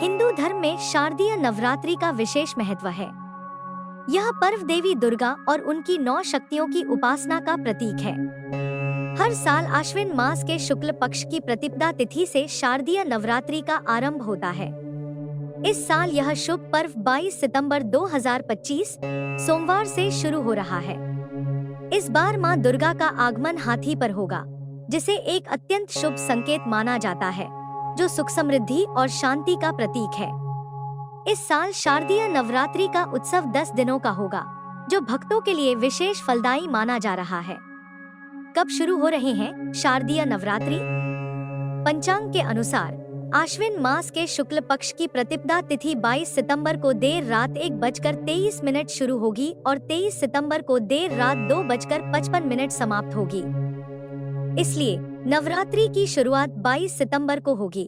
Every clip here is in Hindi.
हिंदू धर्म में शारदीय नवरात्रि का विशेष महत्व है। यह पर्व देवी दुर्गा और उनकी 9 शक्तियों की उपासना का प्रतीक है। हर साल आश्विन मास के शुक्ल पक्ष की प्रतिपदा तिथि से शारदीय नवरात्रि का आरंभ होता है। इस साल यह शुभ पर्व 22 सितंबर 2025 सोमवार से शुरू हो रहा है। इस बार मां दुर्गा का आगमन हाथी पर होगा, जिसे एक अत्यंत शुभ संकेत माना जाता है, जो सुख समृद्धि और शांति का प्रतीक है। इस साल शारदीय नवरात्रि का उत्सव 10 दिनों का होगा, जो भक्तों के लिए विशेष फलदायी माना जा रहा है। कब शुरू हो रहे हैं शारदीय नवरात्रि? पंचांग के अनुसार आश्विन मास के शुक्ल पक्ष की प्रतिपदा तिथि 22 सितंबर को देर रात 1:23 शुरू होगी और 23 सितंबर को देर रात 2:55 समाप्त होगी। इसलिए नवरात्रि की शुरुआत 22 सितंबर को होगी।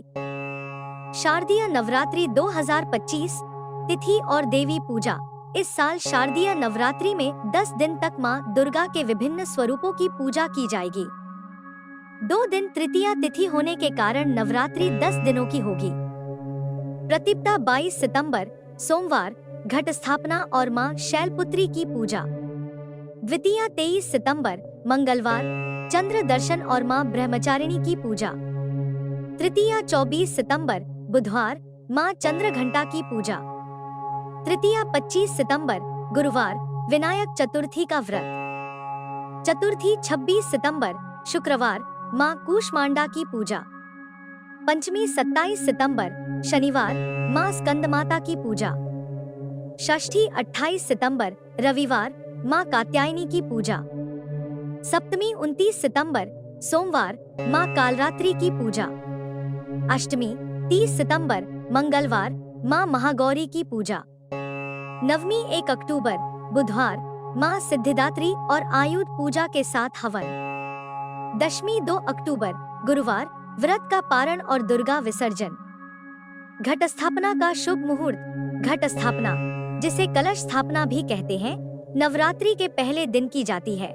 शारदीय नवरात्रि 2025 तिथि और देवी पूजा। इस साल शारदीय नवरात्रि में 10 दिन तक मां दुर्गा के विभिन्न स्वरूपों की पूजा की जाएगी। 2 दिन तृतीया तिथि होने के कारण नवरात्रि 10 दिनों की होगी। प्रतिपदा 22 सितंबर सोमवार घट स्थापना और मां शैलपुत्री की पूजा। द्वितीया 23 सितंबर मंगलवार चंद्र दर्शन और मां ब्रह्मचारिणी की पूजा। तृतीया 24 सितंबर बुधवार मां चंद्र घंटा की पूजा। तृतीया 25 सितंबर गुरुवार विनायक चतुर्थी का व्रत। चतुर्थी 26 सितंबर शुक्रवार मां कूष्मांडा की पूजा। पंचमी 27 सितंबर शनिवार मां स्कंदमाता की पूजा। षष्ठी 28 सितंबर रविवार मां कात्यायनी की पूजा। सप्तमी 29 सितंबर सोमवार मां कालरात्रि की पूजा। अष्टमी 30 सितंबर मंगलवार मां महागौरी की पूजा। नवमी 1 अक्टूबर बुधवार मां सिद्धिदात्री और आयुध पूजा के साथ हवन। दशमी 2 अक्टूबर गुरुवार व्रत का पारण और दुर्गा विसर्जन। घट स्थापना का शुभ मुहूर्त। घट स्थापना, जिसे कलश स्थापना भी कहते हैं, नवरात्रि के पहले दिन की जाती है।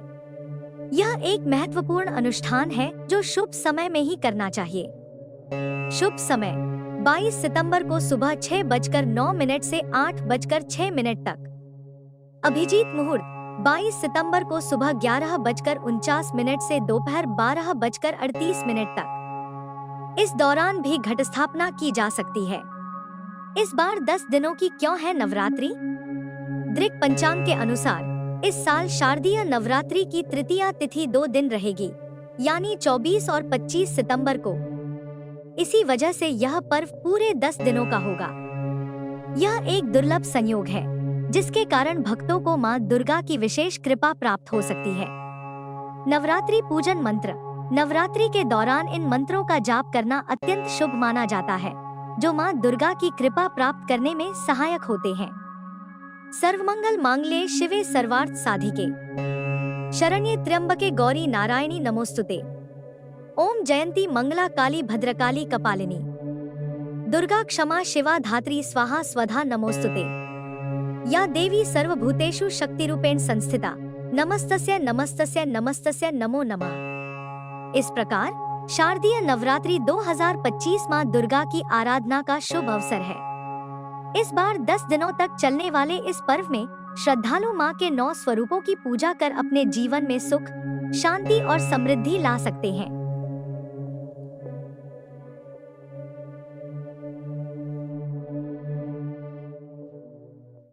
यह एक महत्वपूर्ण अनुष्ठान है जो शुभ समय में ही करना चाहिए। शुभ समय 22 सितंबर को सुबह 6:09 से 8:06 तक। अभिजीत मुहूर्त 22 सितंबर को सुबह 11:49 से दोपहर 12:38 तक। इस दौरान भी घट स्थापना की जा सकती है। इस बार 10 दिनों की क्यों है नवरात्रि? दृक पंचांग के अनुसार इस साल शारदीय नवरात्रि की तृतीया तिथि 2 दिन रहेगी, यानी 24 और 25 सितंबर को। इसी वजह से यह पर्व पूरे 10 दिनों का होगा। यह एक दुर्लभ संयोग है, जिसके कारण भक्तों को मां दुर्गा की विशेष कृपा प्राप्त हो सकती है। नवरात्रि पूजन मंत्र। नवरात्रि के दौरान इन मंत्रों का जाप करना अत्यंत शुभ माना जाता है, जो मां दुर्गा की कृपा प्राप्त करने में सहायक होते हैं। सर्वमंगल मांगल्ये शिवे सर्वार्थ साधिके शरण्ये त्र्यंबके गौरी नारायणी नमोस्तुते। ओम जयंती मंगला काली भद्रकाली कपालिनी दुर्गा क्षमा शिवा धात्री स्वाहा स्वधा नमोस्तुते। या देवी सर्वभूतेषु शक्तिरूपेण संस्थिता नमस्तस्यै नमस्तस्यै नमस्तस्यै नमो नमः। इस प्रकार शारदीय नवरात्रि 2025 मां दुर्गा की आराधना का शुभ अवसर है। इस बार 10 दिनों तक चलने वाले इस पर्व में श्रद्धालु मां के 9 स्वरूपों की पूजा कर अपने जीवन में सुख, शांति और समृद्धि ला सकते हैं।